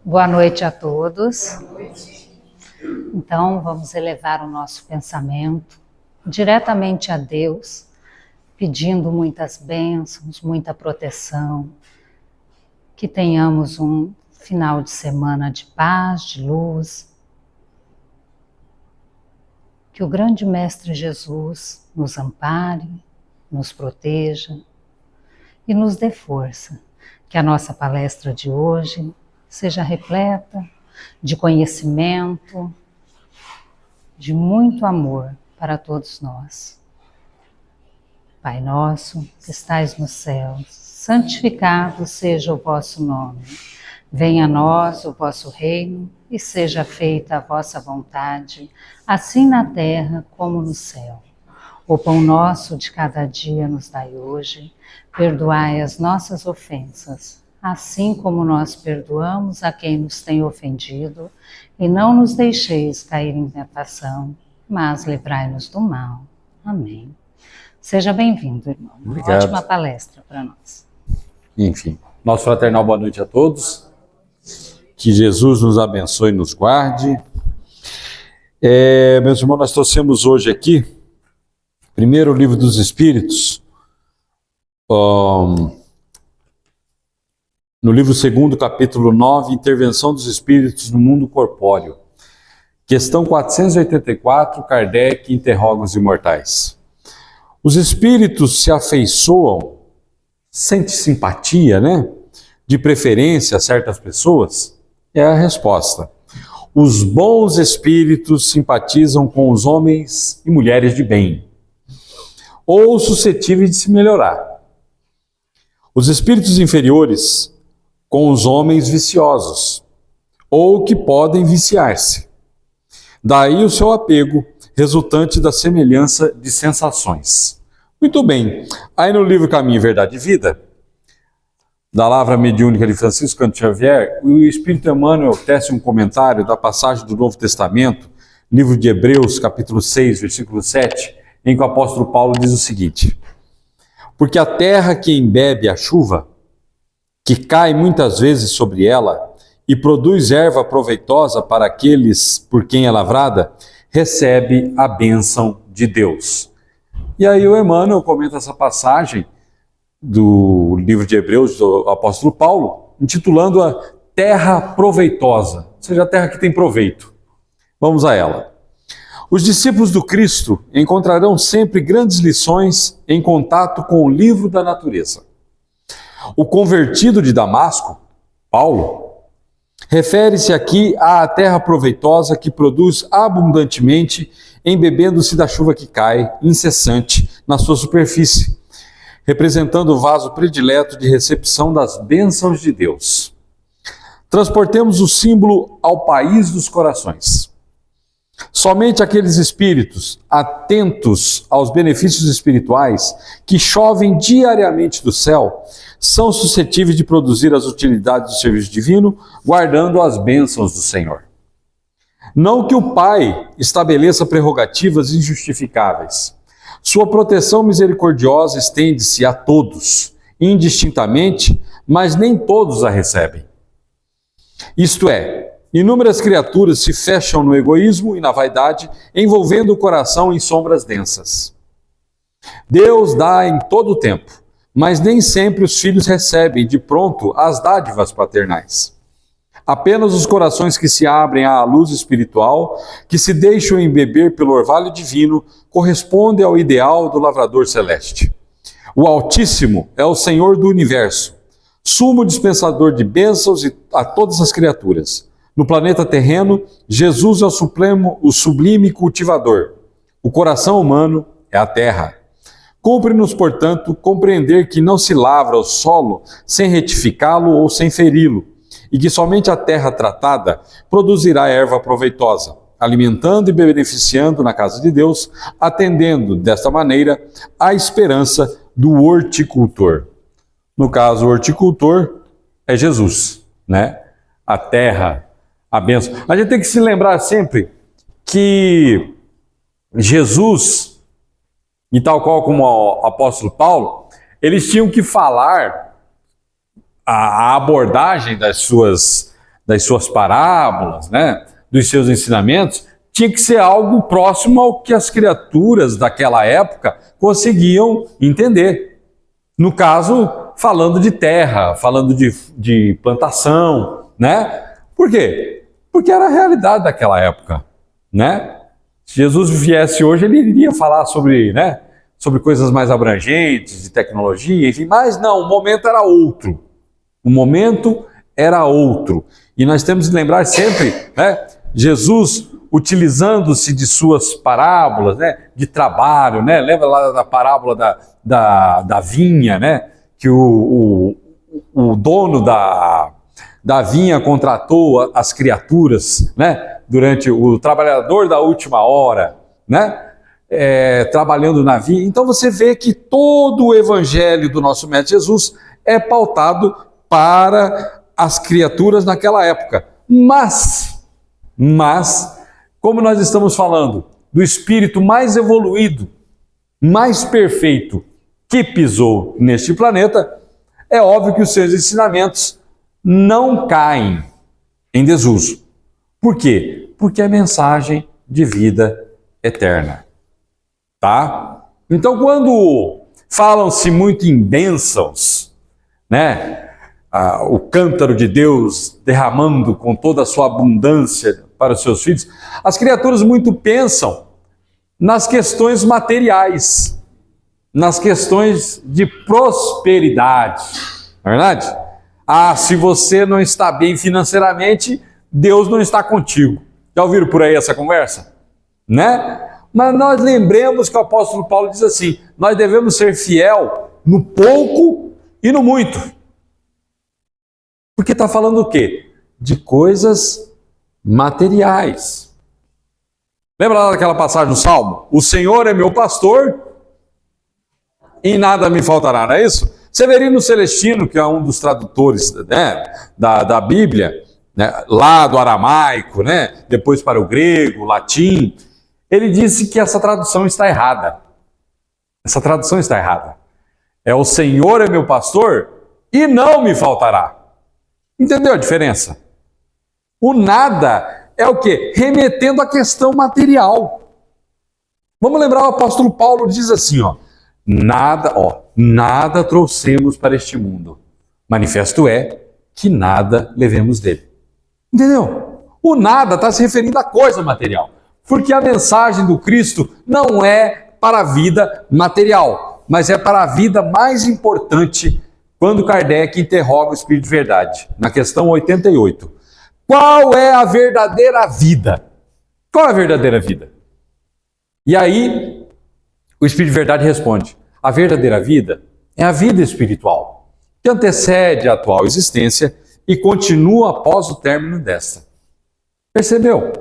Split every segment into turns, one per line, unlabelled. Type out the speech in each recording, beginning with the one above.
Boa noite a todos. Então, vamos elevar o nosso pensamento diretamente a Deus, pedindo muitas bênçãos, muita proteção, que tenhamos um final de semana de paz, de luz, que o grande Mestre Jesus nos ampare, nos proteja e nos dê força, que a nossa palestra de hoje seja repleta de conhecimento, de muito amor para todos nós. Pai nosso, que estais nos céus, santificado seja o vosso nome. Venha a nós o vosso reino e seja feita a vossa vontade, assim na terra como no céu. O pão nosso de cada dia nos dai hoje, perdoai as nossas ofensas, assim como nós perdoamos a quem nos tem ofendido, e não nos deixeis cair em tentação, mas livrai-nos do mal. Amém. Seja bem-vindo, irmão.
Obrigado.
Uma ótima palestra para nós.
Enfim, nosso fraternal boa noite a todos. Que Jesus nos abençoe e nos guarde. Meus irmãos, nós trouxemos hoje aqui, primeiro o Livro dos Espíritos, no livro 2º, capítulo 9, Intervenção dos Espíritos no Mundo Corpóreo. Questão 484, Kardec interroga os imortais. Os espíritos se afeiçoam, sente simpatia, né? De preferência a certas pessoas? É a resposta. Os bons espíritos simpatizam com os homens e mulheres de bem, ou suscetíveis de se melhorar. Os espíritos inferiores com os homens viciosos, ou que podem viciar-se. Daí o seu apego, resultante da semelhança de sensações. Muito bem, aí no livro Caminho, Verdade e Vida, da Lavra Mediúnica de Francisco Cândido Xavier, o Espírito Emmanuel tece um comentário da passagem do Novo Testamento, livro de Hebreus, capítulo 6, versículo 7, em que o apóstolo Paulo diz o seguinte: porque a terra que embebe a chuva, que cai muitas vezes sobre ela e produz erva proveitosa para aqueles por quem é lavrada, recebe a bênção de Deus. E aí o Emmanuel comenta essa passagem do livro de Hebreus do apóstolo Paulo, intitulando-a terra proveitosa, ou seja, a terra que tem proveito. Vamos a ela. Os discípulos do Cristo encontrarão sempre grandes lições em contato com o livro da natureza. O convertido de Damasco, Paulo, refere-se aqui à terra proveitosa que produz abundantemente, embebendo-se da chuva que cai, incessante, na sua superfície, representando o vaso predileto de recepção das bênçãos de Deus. Transportemos o símbolo ao país dos corações. Somente aqueles espíritos atentos aos benefícios espirituais que chovem diariamente do céu são suscetíveis de produzir as utilidades do serviço divino, guardando as bênçãos do Senhor. Não que o Pai estabeleça prerrogativas injustificáveis. Sua proteção misericordiosa estende-se a todos, indistintamente, mas nem todos a recebem. Isto é, inúmeras criaturas se fecham no egoísmo e na vaidade, envolvendo o coração em sombras densas. Deus dá em todo o tempo, mas nem sempre os filhos recebem de pronto as dádivas paternais. Apenas os corações que se abrem à luz espiritual, que se deixam embeber pelo orvalho divino, correspondem ao ideal do lavrador celeste. O Altíssimo é o Senhor do Universo, sumo dispensador de bênçãos a todas as criaturas. No planeta terreno, Jesus é o sublime cultivador. O coração humano é a terra. Cumpre-nos, portanto, compreender que não se lavra o solo sem retificá-lo ou sem feri-lo, e que somente a terra tratada produzirá erva proveitosa, alimentando e beneficiando na casa de Deus, atendendo, desta maneira, à esperança do horticultor. No caso, o horticultor é Jesus, né? A terra, a bênção. A gente tem que se lembrar sempre que Jesus, e tal qual como o apóstolo Paulo, eles tinham que falar a abordagem das das suas parábolas, né, dos seus ensinamentos, tinha que ser algo próximo ao que as criaturas daquela época conseguiam entender. No caso, falando de terra, falando de plantação, né? Por quê? Porque era a realidade daquela época, né? Se Jesus viesse hoje, ele iria falar sobre, né, sobre coisas mais abrangentes, de tecnologia, enfim, mas não, o momento era outro. O momento era outro. E nós temos que lembrar sempre, né, Jesus utilizando-se de suas parábolas, né, de trabalho, né? Lembra lá da parábola da vinha, né? Que o dono da vinha contratou as criaturas, né? Durante o trabalhador da última hora, né? Trabalhando na vinha. Então você vê que todo o evangelho do nosso Mestre Jesus é pautado para as criaturas naquela época. Mas, como nós estamos falando do espírito mais evoluído, mais perfeito que pisou neste planeta, é óbvio que os seus ensinamentos não caem em desuso. Por quê? Porque é mensagem de vida eterna. Tá? Então, quando falam-se muito em bênçãos, né? O cântaro de Deus derramando com toda a sua abundância para os seus filhos, as criaturas muito pensam nas questões materiais, nas questões de prosperidade, não é verdade? Se você não está bem financeiramente, Deus não está contigo. Já ouviram por aí essa conversa? Né? Mas nós lembremos que o apóstolo Paulo diz assim, nós devemos ser fiel no pouco e no muito. Porque está falando o quê? De coisas materiais. Lembra lá daquela passagem do Salmo? O Senhor é meu pastor e nada me faltará, não é isso? Severino Celestino, que é um dos tradutores, né, da Bíblia, né, lá do aramaico, né, depois para o grego, latim, ele disse que essa tradução está errada. Essa tradução está errada. O Senhor é meu pastor e não me faltará. Entendeu a diferença? O nada é o quê? Remetendo à questão material. Vamos lembrar, o apóstolo Paulo diz assim, nada trouxemos para este mundo. Manifesto é que nada levemos dele. Entendeu? O nada está se referindo à coisa material. Porque a mensagem do Cristo não é para a vida material, mas é para a vida mais importante. Quando Kardec interroga o Espírito de Verdade, na questão 88. Qual é a verdadeira vida? Qual é a verdadeira vida? E aí, o Espírito de Verdade responde, a verdadeira vida é a vida espiritual, que antecede a atual existência e continua após o término desta. Percebeu?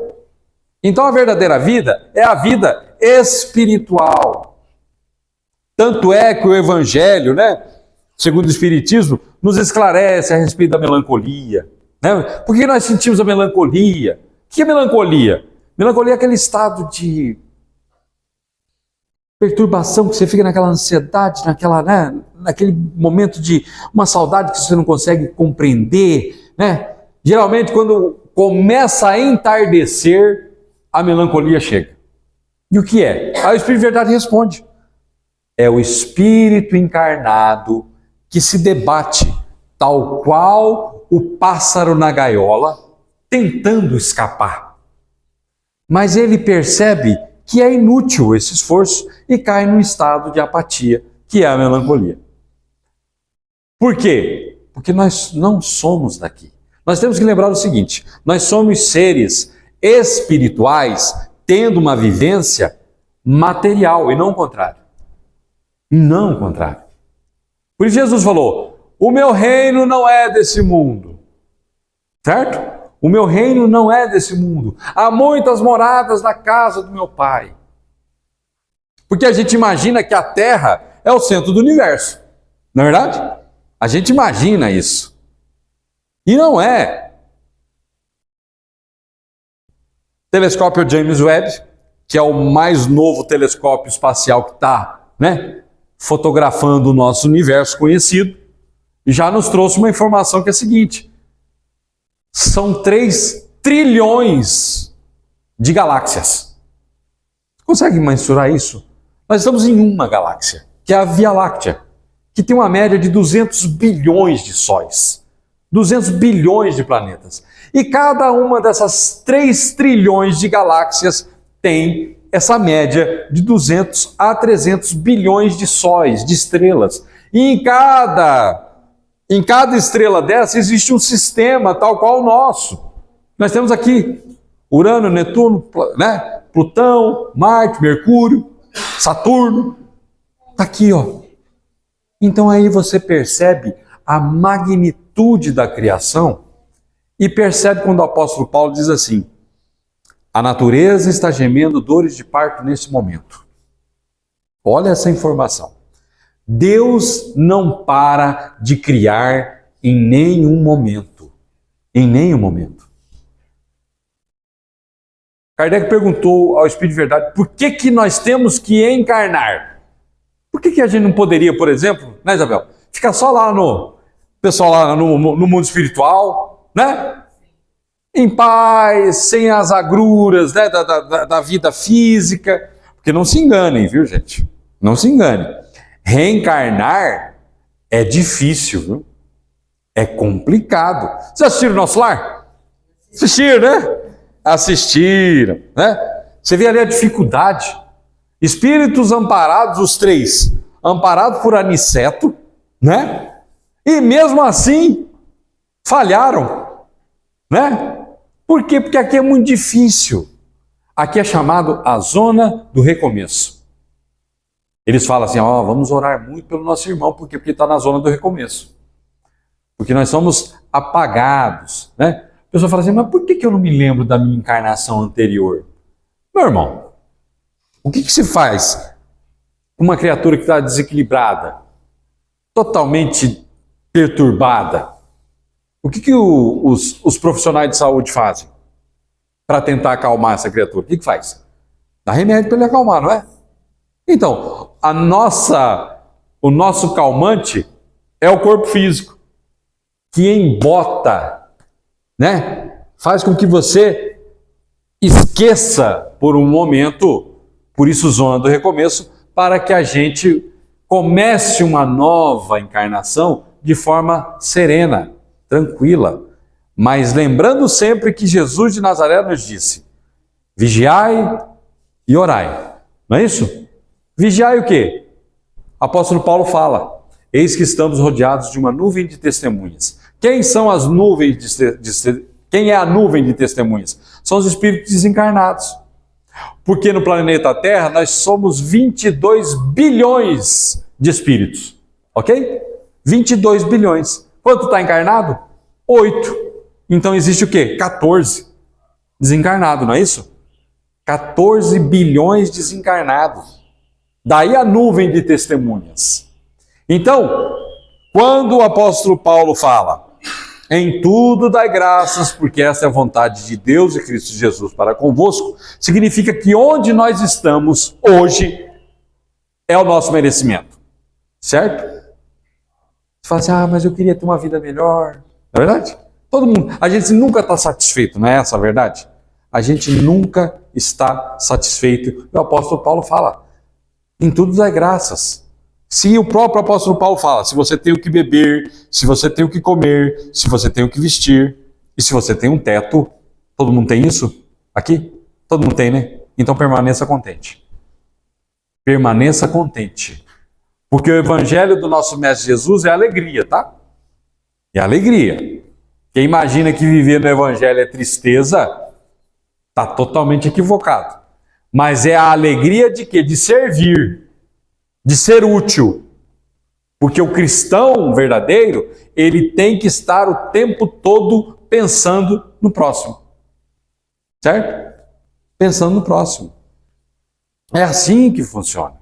Então a verdadeira vida é a vida espiritual. Tanto é que o Evangelho, né, segundo o Espiritismo, nos esclarece a respeito da melancolia. Né? Por que nós sentimos a melancolia? O que é melancolia? Melancolia é aquele estado de perturbação que você fica naquela ansiedade, naquele momento de uma saudade que você não consegue compreender. Né? Geralmente, quando começa a entardecer, a melancolia chega. E o que é? Aí o Espírito de Verdade responde. É o Espírito encarnado que se debate, tal qual o pássaro na gaiola, tentando escapar. Mas ele percebe que é inútil esse esforço e cai num estado de apatia, que é a melancolia. Por quê? Porque nós não somos daqui. Nós temos que lembrar o seguinte, nós somos seres espirituais tendo uma vivência material e não o contrário. Não o contrário. Por isso Jesus falou, o meu reino não é desse mundo. Certo? O meu reino não é desse mundo. Há muitas moradas na casa do meu Pai. Porque a gente imagina que a Terra é o centro do universo. Não é verdade? A gente imagina isso. E não é. O telescópio James Webb, que é o mais novo telescópio espacial que está, fotografando o nosso universo conhecido, já nos trouxe uma informação que é a seguinte. são 3 trilhões de galáxias. Consegue mensurar isso? Nós estamos em uma galáxia, que é a Via Láctea, que tem uma média de 200 bilhões de sóis, 200 bilhões de planetas. E cada uma dessas 3 trilhões de galáxias tem essa média de 200 a 300 bilhões de sóis, de estrelas. E em cada estrela dessa existe um sistema tal qual o nosso. Nós temos aqui Urano, Netuno, né? Plutão, Marte, Mercúrio, Saturno. Está aqui, ó. Então aí você percebe a magnitude da criação e percebe quando o apóstolo Paulo diz assim: a natureza está gemendo dores de parto nesse momento. Olha essa informação. Deus não para de criar em nenhum momento. Em nenhum momento. Kardec perguntou ao Espírito de Verdade por que nós temos que encarnar. Por que a gente não poderia, por exemplo, né, Isabel, ficar só lá pessoal lá no mundo espiritual, né? Em paz, sem as agruras, né, da vida física. Porque não se enganem, viu, gente? Não se enganem. Reencarnar é difícil, viu? É complicado. Vocês assistiram o Nosso Lar? Assistiram, né? Assistiram, né? Você vê ali a dificuldade. Espíritos amparados, os 3, amparados por Aniceto, né? E mesmo assim, falharam, né? Por quê? Porque aqui é muito difícil. Aqui é chamado a zona do recomeço. Eles falam assim, ó, vamos orar muito pelo nosso irmão, por quê? Porque está na zona do recomeço. Porque nós somos apagados, né? A pessoa fala assim, mas por que eu não me lembro da minha encarnação anterior? Meu irmão, o que se faz com uma criatura que está desequilibrada, totalmente perturbada? O que os profissionais de saúde fazem para tentar acalmar essa criatura? O que faz? Dá remédio para ele acalmar, não é? Então, o nosso calmante é o corpo físico, que embota, né? Faz com que você esqueça por um momento, por isso zona do recomeço, para que a gente comece uma nova encarnação de forma serena, tranquila, mas lembrando sempre que Jesus de Nazaré nos disse: vigiai e orai. Não é isso? Vigiai o quê? O apóstolo Paulo fala: eis que estamos rodeados de uma nuvem de testemunhas. Quem são as nuvens quem é a nuvem de testemunhas? São os espíritos desencarnados. Porque no planeta Terra nós somos 22 bilhões de espíritos. Ok? 22 bilhões. Quanto está encarnado? 8. Então existe o quê? 14 desencarnado, não é isso? 14 bilhões desencarnados. Daí a nuvem de testemunhas. Então, quando o apóstolo Paulo fala: em tudo dai graças, porque essa é a vontade de Deus e Cristo Jesus para convosco, significa que onde nós estamos hoje é o nosso merecimento. Certo? Você fala assim, mas eu queria ter uma vida melhor. Não é verdade? Todo mundo. A gente nunca está satisfeito, não é essa a verdade? A gente nunca está satisfeito. O apóstolo Paulo fala: em tudo dai graças. Se o próprio apóstolo Paulo fala, se você tem o que beber, se você tem o que comer, se você tem o que vestir, e se você tem um teto, todo mundo tem isso? Aqui? Todo mundo tem, né? Então permaneça contente. Permaneça contente. Porque o evangelho do nosso Mestre Jesus é alegria, tá? É alegria. Quem imagina que viver no evangelho é tristeza, está totalmente equivocado. Mas é a alegria de quê? De servir. De ser útil. Porque o cristão verdadeiro, ele tem que estar o tempo todo pensando no próximo. Certo? Pensando no próximo. É assim que funciona.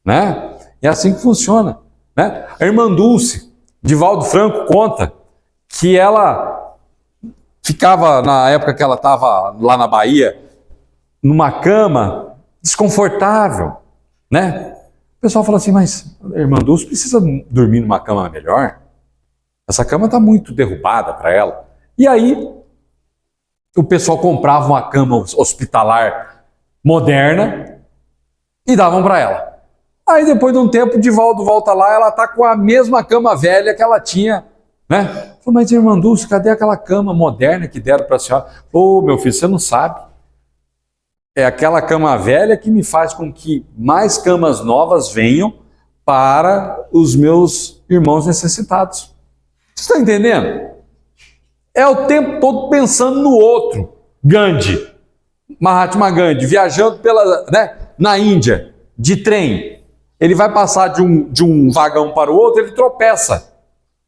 Né? É assim que funciona. Né? A irmã Dulce, Divaldo Franco, conta que ela ficava, na época que ela estava lá na Bahia, numa cama desconfortável. Né? O pessoal fala assim, mas a irmã Dulce precisa dormir numa cama melhor? Essa cama está muito derrubada para ela. E aí, o pessoal comprava uma cama hospitalar moderna e davam para ela. Aí depois de um tempo, de volta lá, ela está com a mesma cama velha que ela tinha, né? Falei, mas irmã Dulce, cadê aquela cama moderna que deram para a senhora? Ô, meu filho, você não sabe. É aquela cama velha que me faz com que mais camas novas venham para os meus irmãos necessitados. Vocês estão entendendo? É o tempo todo pensando no outro. Gandhi, Mahatma Gandhi, viajando na Índia, de trem. Ele vai passar de um vagão para o outro, ele tropeça.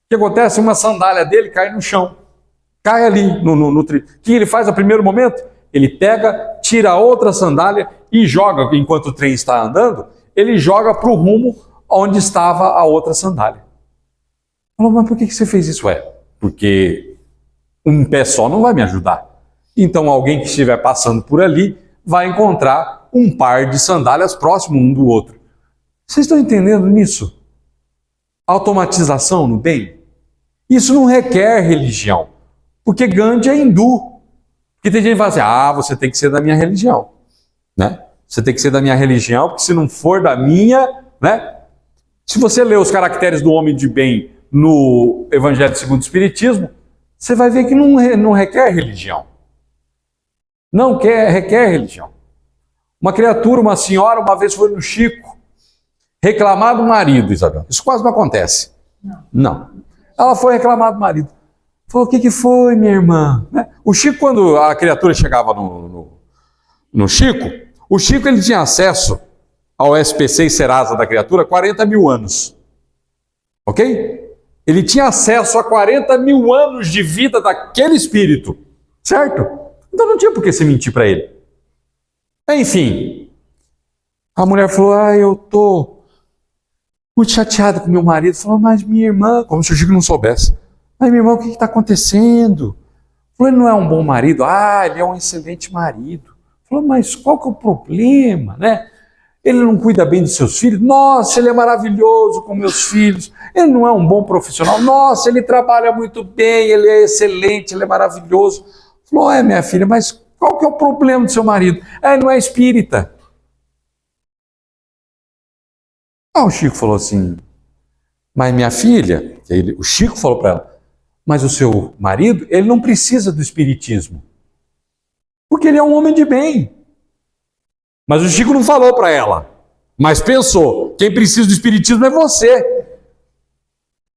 O que acontece? Uma sandália dele cai no chão. Cai ali no trilho. O que ele faz no primeiro momento? Ele pega, tira a outra sandália e joga, enquanto o trem está andando, ele joga para o rumo onde estava a outra sandália. Falou, mas por que você fez isso? Porque um pé só não vai me ajudar. Então alguém que estiver passando por ali vai encontrar um par de sandálias próximo um do outro. Vocês estão entendendo nisso? Automatização no bem? Isso não requer religião. Porque Gandhi é hindu. Porque tem gente que fala assim, você tem que ser da minha religião. Né? Você tem que ser da minha religião, porque se não for da minha... né? Se você ler os caracteres do homem de bem no Evangelho segundo o Espiritismo, você vai ver que não requer religião. Não requer religião. Uma criatura, uma senhora, uma vez foi no Chico, reclamar do marido, Isabel. Isso quase não acontece. Não. Ela foi reclamar do marido. Falou, o que foi, minha irmã? O Chico, quando a criatura chegava no Chico, o Chico ele tinha acesso ao SPC e Serasa da criatura há 40 mil anos. Ok? Ele tinha acesso a 40 mil anos de vida daquele espírito. Certo? Então não tinha por que você mentir para ele. Enfim, a mulher falou, eu tô muito chateada com meu marido. Falou, mas minha irmã, como se o Chico não soubesse. Mas minha irmã, o que está acontecendo? Falou, ele não é um bom marido? Ele é um excelente marido. Falou, mas qual que é o problema, né? Ele não cuida bem dos seus filhos? Nossa, ele é maravilhoso com meus filhos. Ele não é um bom profissional? Nossa, ele trabalha muito bem, ele é excelente, ele é maravilhoso. Falou, minha filha, mas qual que é o problema do seu marido? Ele não é espírita. O Chico falou assim, mas minha filha, o Chico falou para ela, mas o seu marido, ele não precisa do espiritismo. Porque ele é um homem de bem. Mas o Chico não falou para ela, mas pensou, quem precisa do espiritismo é você.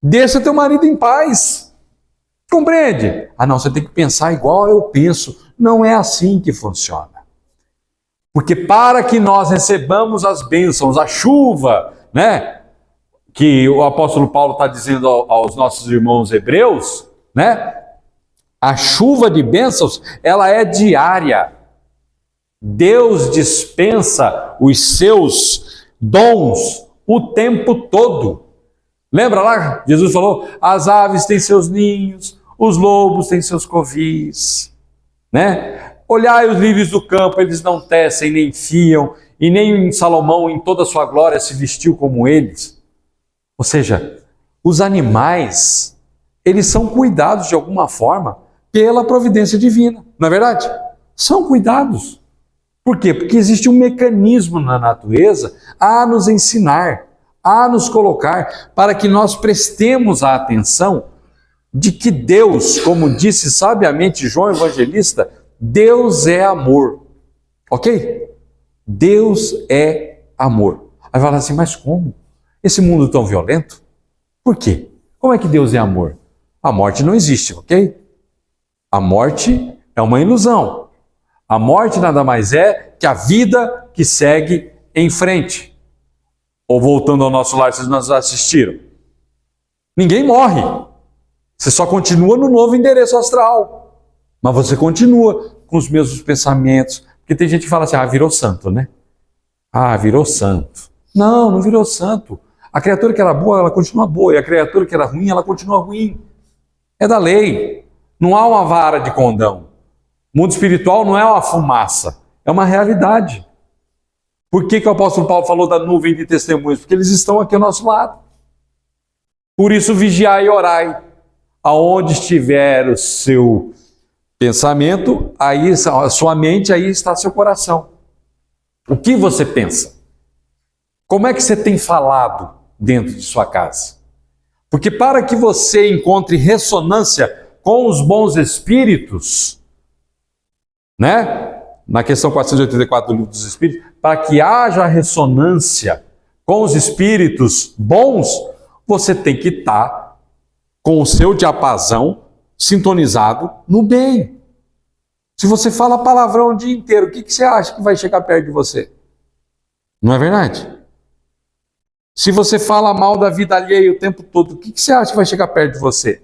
Deixa teu marido em paz. Compreende? Não, você tem que pensar igual eu penso. Não é assim que funciona. Porque para que nós recebamos as bênçãos, a chuva, né, que o apóstolo Paulo está dizendo aos nossos irmãos hebreus, né, a chuva de bênçãos, ela é diária. Deus dispensa os seus dons o tempo todo. Lembra lá? Jesus falou, as aves têm seus ninhos, os lobos têm seus covis, né? Olhai os lírios do campo, eles não tecem nem fiam, e nem Salomão em toda a sua glória se vestiu como eles. Ou seja, os animais, eles são cuidados de alguma forma pela providência divina, não é verdade? São cuidados. Por quê? Porque existe um mecanismo na natureza a nos ensinar, a nos colocar, para que nós prestemos a atenção de que Deus, como disse sabiamente João Evangelista, Deus é amor. Ok? Deus é amor. Aí fala assim, mas como? Esse mundo tão violento? Por quê? Como é que Deus é amor? A morte não existe, ok? A morte é uma ilusão. A morte nada mais é que a vida que segue em frente. Ou voltando ao nosso lar, vocês nos assistiram. Ninguém morre. Você só continua no novo endereço astral. Mas você continua com os mesmos pensamentos. Porque tem gente que fala assim, virou santo, né? Virou santo. Não, não virou santo. A criatura que era boa, ela continua boa. E a criatura que era ruim, ela continua ruim. É da lei. Não há uma vara de condão. O mundo espiritual não é uma fumaça. É uma realidade. Por que o apóstolo Paulo falou da nuvem de testemunhos? Porque eles estão aqui ao nosso lado. Por isso, vigiai e orai. Aonde estiver o seu pensamento, aí a sua mente, aí está seu coração. O que você pensa? Como é que você tem falado dentro de sua casa? Porque para que você encontre ressonância com os bons espíritos, né? Na questão 484 do Livro dos Espíritos, para que haja ressonância com os espíritos bons, você tem que estar com o seu diapasão sintonizado no bem. Se você fala palavrão o dia inteiro, o que você acha que vai chegar perto de você? Não é verdade? Se você fala mal da vida alheia o tempo todo, o que você acha que vai chegar perto de você?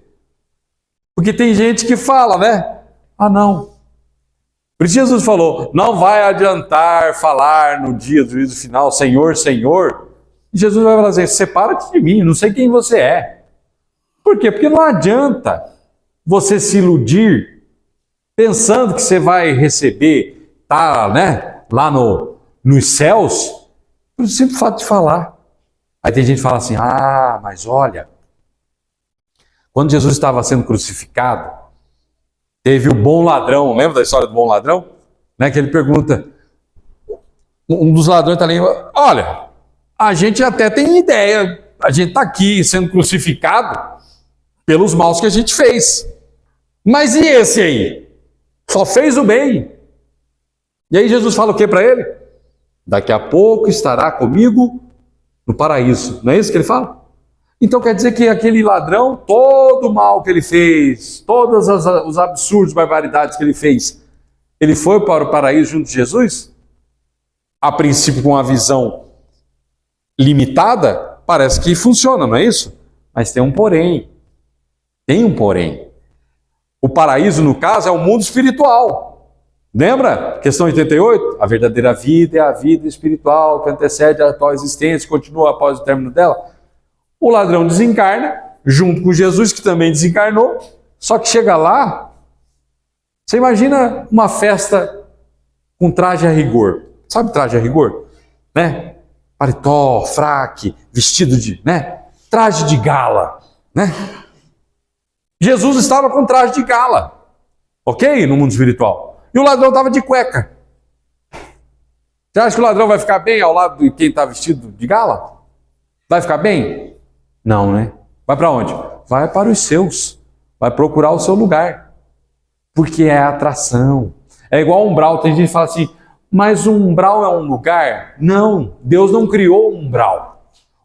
Porque tem gente que fala, né? Ah, não. Por isso Jesus falou, não vai adiantar falar no dia do juízo final, Senhor, Senhor. E Jesus vai falar assim, separa-te de mim, não sei quem você é. Por quê? Porque não adianta você se iludir pensando que você vai receber, né, lá nos céus, pelo simples fato de falar. Aí tem gente que fala assim, ah, mas olha, quando Jesus estava sendo crucificado, teve o bom ladrão, lembra da história do bom ladrão? Né, que ele pergunta, um dos ladrões está ali, olha, a gente até tem ideia, a gente está aqui sendo crucificado pelos maus que a gente fez. Mas e esse aí? Só fez o bem. E aí Jesus fala o que para ele? Daqui a pouco estará comigo no paraíso. Não é isso que ele fala? Então quer dizer que aquele ladrão, todo o mal que ele fez, todos os absurdos, barbaridades que ele fez, ele foi para o paraíso junto de Jesus? A princípio com uma visão limitada, parece que funciona, não é isso? Mas tem um porém. Tem um porém. O paraíso, no caso, é o mundo espiritual. Lembra? Questão 88? A verdadeira vida é a vida espiritual que antecede a atual existência e continua após o término dela. O ladrão desencarna, junto com Jesus, que também desencarnou, só que chega lá, você imagina uma festa com traje a rigor. Sabe traje a rigor? Né? Paletó, fraque, vestido de, né? Traje de gala, né? Jesus estava com traje de gala, ok? No mundo espiritual. E o ladrão estava de cueca. Você acha que o ladrão vai ficar bem ao lado de quem está vestido de gala? Vai ficar bem? Não, né? Vai para onde? Vai para os seus. Vai procurar o seu lugar. Porque é atração. É igual umbral. Tem gente que fala assim, mas o umbral é um lugar? Não, Deus não criou um umbral.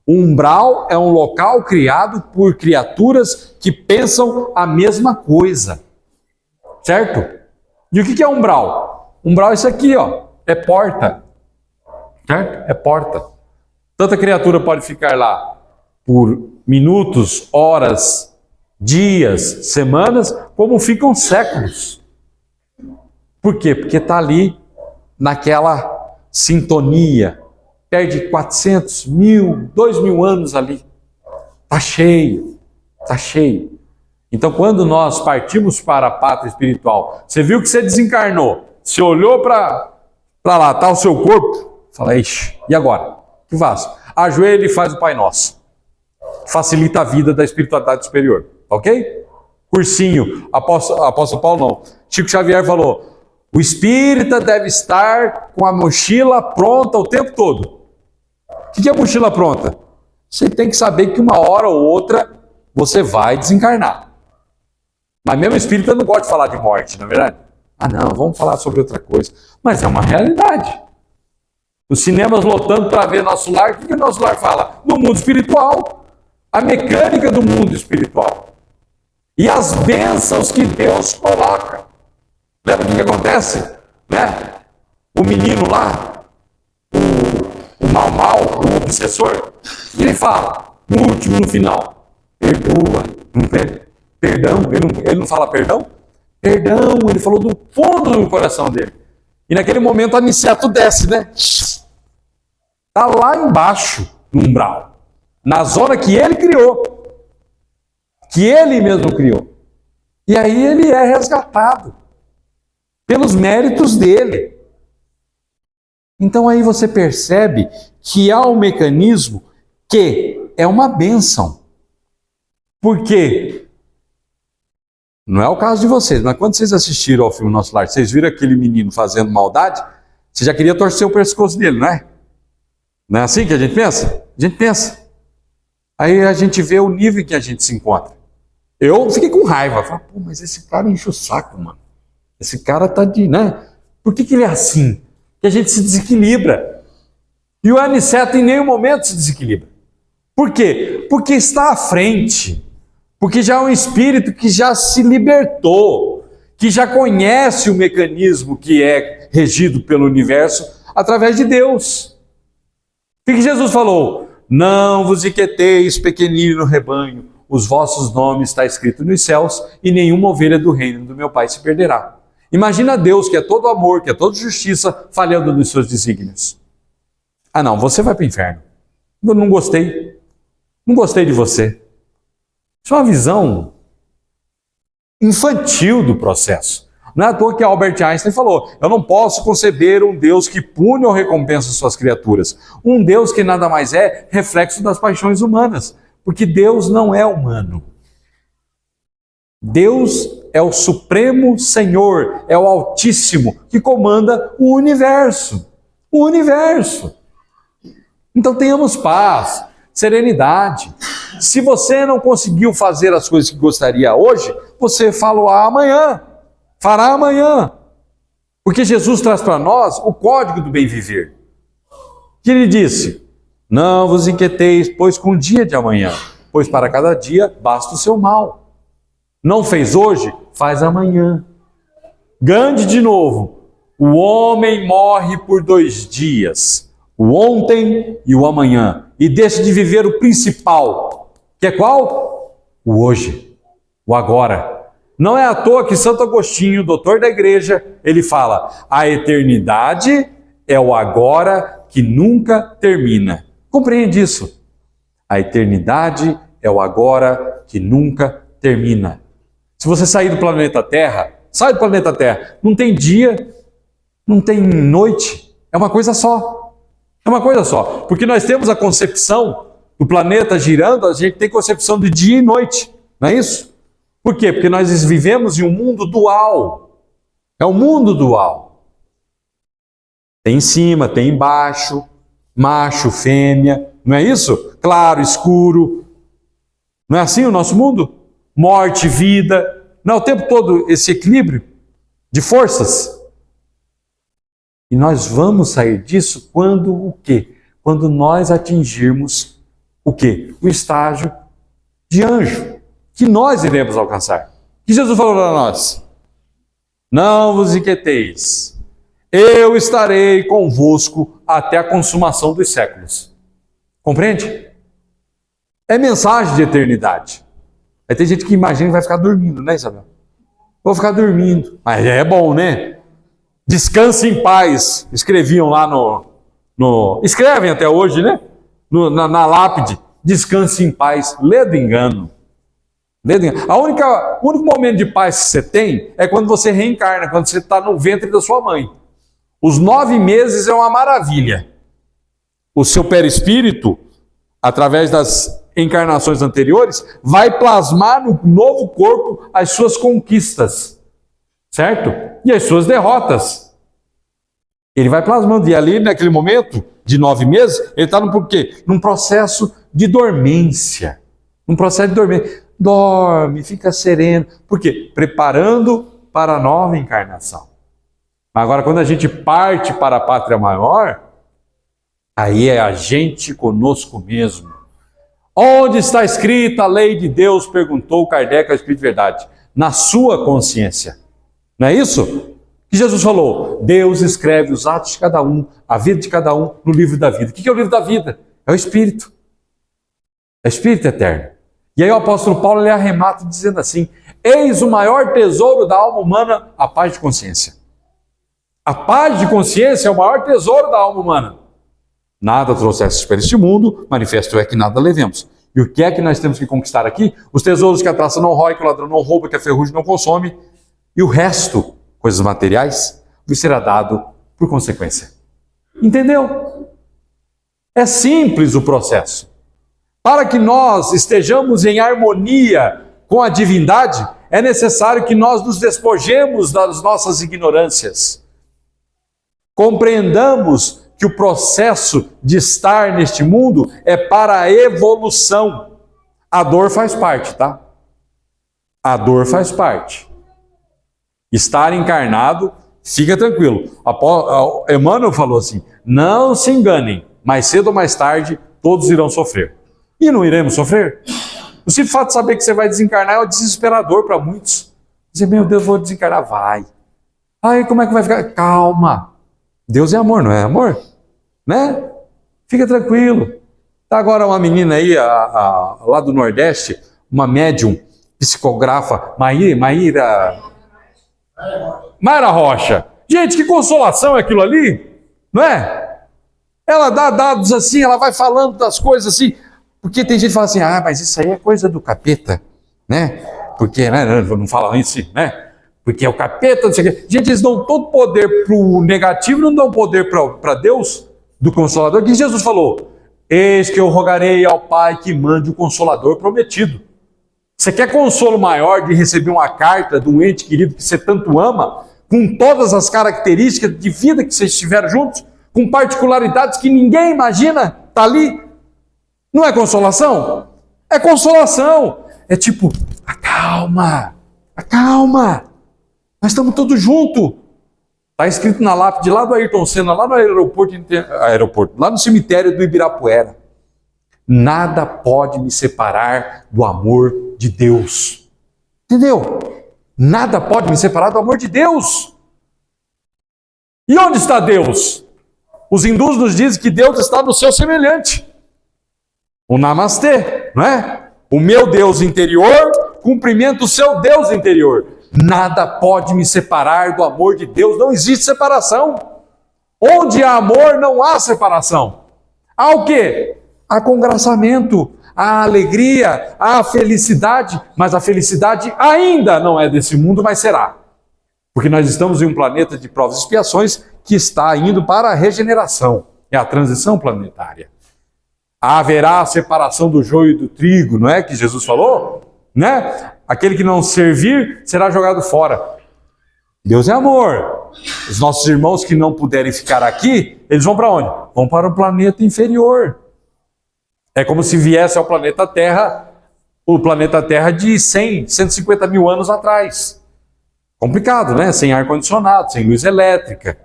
O umbral é um local criado por criaturas que pensam a mesma coisa. Certo? E o que é umbral? Umbral é isso aqui, ó. É porta. Certo? É porta. Tanta criatura pode ficar lá por minutos, horas, dias, semanas, como ficam séculos. Por quê? Porque está ali naquela sintonia. Perde 400, 1000, 2000 anos ali. Está cheio, está cheio. Então, quando nós partimos para a pátria espiritual, você viu que você desencarnou, você olhou para lá, está o seu corpo, fala, ixi, e agora? O que faço? Ajoelha e faz o Pai Nosso. Facilita a vida da espiritualidade superior, ok? Cursinho, apóstolo Paulo não. Chico Xavier falou, o espírita deve estar com a mochila pronta o tempo todo. O que é mochila pronta? Você tem que saber que uma hora ou outra você vai desencarnar. Mas mesmo espírita não gosta de falar de morte, não é verdade? Ah não, vamos falar sobre outra coisa. Mas é uma realidade. Os cinemas lotando para ver nosso lar, o que o nosso lar fala? No mundo espiritual. A mecânica do mundo espiritual. E as bênçãos que Deus coloca. Lembra o que acontece? Né? O menino lá, o mal, o obsessor, ele fala, no último, no final, perdoa, perdão, ele não fala perdão? Perdão, ele falou do fundo do coração dele. E naquele momento o aniceto desce, né? Está lá embaixo, no umbral, na zona que ele criou, que ele mesmo criou. E aí ele é resgatado pelos méritos dele. Então aí você percebe que há um mecanismo que é uma bênção. Por quê? Não é o caso de vocês, mas quando vocês assistiram ao filme Nosso Lar, vocês viram aquele menino fazendo maldade, você já queria torcer o pescoço dele, não é? Não é assim que a gente pensa? A gente pensa. Aí a gente vê o nível em que a gente se encontra. Eu fiquei com raiva. Falei, pô, mas esse cara enche o saco, mano. Esse cara tá de, né? Por que ele é assim? Que a gente se desequilibra. E o Aniceto em nenhum momento se desequilibra. Por quê? Porque está à frente. Porque já é um espírito que já se libertou, que já conhece o mecanismo que é regido pelo universo através de Deus. O que Jesus falou? Não vos inquieteis, pequenino rebanho, os vossos nomes está escrito nos céus e nenhuma ovelha do reino do meu Pai se perderá. Imagina Deus, que é todo amor, que é toda justiça, falhando nos seus desígnios. Ah não, você vai para o inferno. Eu não gostei. Não gostei de você. Isso é uma visão infantil do processo. Não é à toa que Albert Einstein falou, eu não posso conceber um Deus que pune ou recompensa suas criaturas. Um Deus que nada mais é reflexo das paixões humanas. Porque Deus não é humano. Deus é o Supremo Senhor, é o Altíssimo, que comanda o universo. O universo. Então tenhamos paz, serenidade. Se você não conseguiu fazer as coisas que gostaria hoje, você fará amanhã. Fará amanhã. Porque Jesus traz para nós o código do bem viver. Que ele disse, não vos inquieteis, pois com o dia de amanhã, pois para cada dia basta o seu mal. Não fez hoje, faz amanhã. Gandhi de novo, o homem morre por 2 dias, o ontem e o amanhã, e deixa de viver o principal, que é qual? O hoje, o agora. Não é à toa que Santo Agostinho, doutor da igreja, ele fala, a eternidade é o agora que nunca termina. Compreende isso? A eternidade é o agora que nunca termina. Se você sair do planeta Terra, sai do planeta Terra, não tem dia, não tem noite, é uma coisa só. É uma coisa só. Porque nós temos a concepção do planeta girando, a gente tem concepção de dia e noite, não é isso? Por quê? Porque nós vivemos em um mundo dual. É um mundo dual. Tem em cima, tem embaixo, macho, fêmea, não é isso? Claro, escuro. Não é assim o nosso mundo? Morte, vida. Não é o tempo todo esse equilíbrio de forças? E nós vamos sair disso quando o quê? Quando nós atingirmos o quê? O estágio de anjo, que nós iremos alcançar. O que Jesus falou para nós? Não vos inquieteis, eu estarei convosco até a consumação dos séculos. Compreende? É mensagem de eternidade. Aí tem gente que imagina que vai ficar dormindo, né, Isabel? Vou ficar dormindo. Mas é bom, né? Descanse em paz. Escreviam lá escrevem até hoje, né? Na lápide. Descanse em paz. Lê do engano. O único momento de paz que você tem é quando você reencarna, quando você está no ventre da sua mãe. Os 9 meses é uma maravilha. O seu perispírito, através das encarnações anteriores, vai plasmar no novo corpo as suas conquistas, certo? E as suas derrotas. Ele vai plasmando, e ali naquele momento de 9 meses, ele está num processo de dormência. Um processo de dormência. Dorme, fica sereno. Por quê? Preparando para a nova encarnação. Agora, quando a gente parte para a pátria maior, aí é a gente conosco mesmo. Onde está escrita a lei de Deus? Perguntou Kardec ao Espírito de Verdade. Na sua consciência. Não é isso? Que Jesus falou, Deus escreve os atos de cada um, a vida de cada um no livro da vida. O que é o livro da vida? É o Espírito. É o Espírito eterno. E aí o apóstolo Paulo ele arremata dizendo assim, eis o maior tesouro da alma humana, a paz de consciência. A paz de consciência é o maior tesouro da alma humana. Nada trouxesse para este mundo, manifesto é que nada levemos. E o que é que nós temos que conquistar aqui? Os tesouros que a traça não rói, que o ladrão não rouba, que a ferrugem não consome. E o resto, coisas materiais, vos será dado por consequência. Entendeu? É simples o processo. Para que nós estejamos em harmonia com a divindade, é necessário que nós nos despojemos das nossas ignorâncias. Compreendamos que o processo de estar neste mundo é para a evolução. A dor faz parte, tá? A dor faz parte. Estar encarnado, fica tranquilo. Emmanuel falou assim, não se enganem, mais cedo ou mais tarde todos irão sofrer. E não iremos sofrer? O simples fato de saber que você vai desencarnar é desesperador para muitos. Dizer, meu Deus, vou desencarnar. Vai. Aí como é que vai ficar? Calma. Deus é amor, não é amor? Né? Fica tranquilo. Tá agora uma menina aí, lá do Nordeste, uma médium, psicografa, Mayra Rocha. Gente, que consolação é aquilo ali, não é? Ela dá dados assim, ela vai falando das coisas assim, porque tem gente que fala assim, mas isso aí é coisa do capeta, né? Porque, né, não fala isso, né? Porque é o capeta, não sei o quê. Gente, eles dão todo poder para o negativo, não dão poder para Deus, do Consolador. O que Jesus falou? Eis que eu rogarei ao Pai que mande o Consolador prometido. Você quer consolo maior de receber uma carta de um ente querido que você tanto ama, com todas as características de vida que vocês tiveram juntos, com particularidades que ninguém imagina, tá ali? Não é consolação? É consolação. É tipo, acalma, nós estamos todos juntos. Está escrito na lápide lá do Ayrton Senna, lá no aeroporto, lá no cemitério do Ibirapuera. Nada pode me separar do amor de Deus. Entendeu? Nada pode me separar do amor de Deus. E onde está Deus? Os hindus nos dizem que Deus está no seu semelhante. O Namastê, não é? O meu Deus interior cumprimenta o seu Deus interior. Nada pode me separar do amor de Deus. Não existe separação. Onde há amor, não há separação. Há o quê? Há congraçamento, há alegria, há felicidade. Mas a felicidade ainda não é desse mundo, mas será. Porque nós estamos em um planeta de provas e expiações que está indo para a regeneração. É a transição planetária. Haverá a separação do joio e do trigo, não é que Jesus falou? Né? Aquele que não servir será jogado fora. Deus é amor. Os nossos irmãos que não puderem ficar aqui, eles vão para onde? Vão para o planeta inferior. É como se viesse ao planeta Terra, o planeta Terra de 100, 150 mil anos atrás. Complicado, né? Sem ar-condicionado, sem luz elétrica,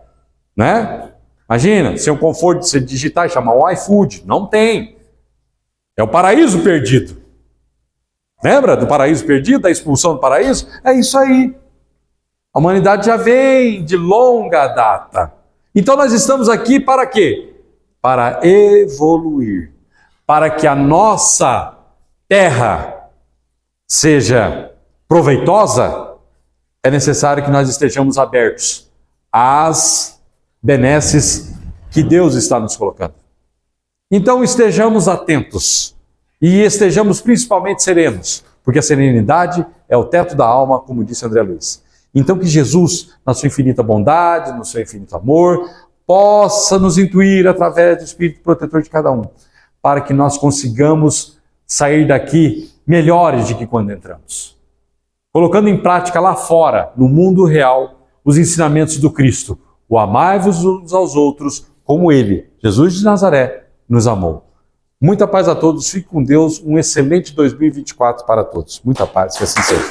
né? Imagina, sem o conforto de você digitar e chamar um iFood. Não tem. É o paraíso perdido. Lembra do paraíso perdido, da expulsão do paraíso? É isso aí. A humanidade já vem de longa data. Então nós estamos aqui para quê? Para evoluir. Para que a nossa terra seja proveitosa, é necessário que nós estejamos abertos às benesses que Deus está nos colocando. Então estejamos atentos e estejamos principalmente serenos, porque a serenidade é o teto da alma, como disse André Luiz. Então que Jesus, na sua infinita bondade, no seu infinito amor, possa nos intuir através do Espírito protetor de cada um, para que nós consigamos sair daqui melhores do que quando entramos. Colocando em prática lá fora, no mundo real, os ensinamentos do Cristo. O amai-vos uns aos outros como Ele, Jesus de Nazaré, nos amou. Muita paz a todos, fique com Deus, um excelente 2024 para todos. Muita paz, que assim seja.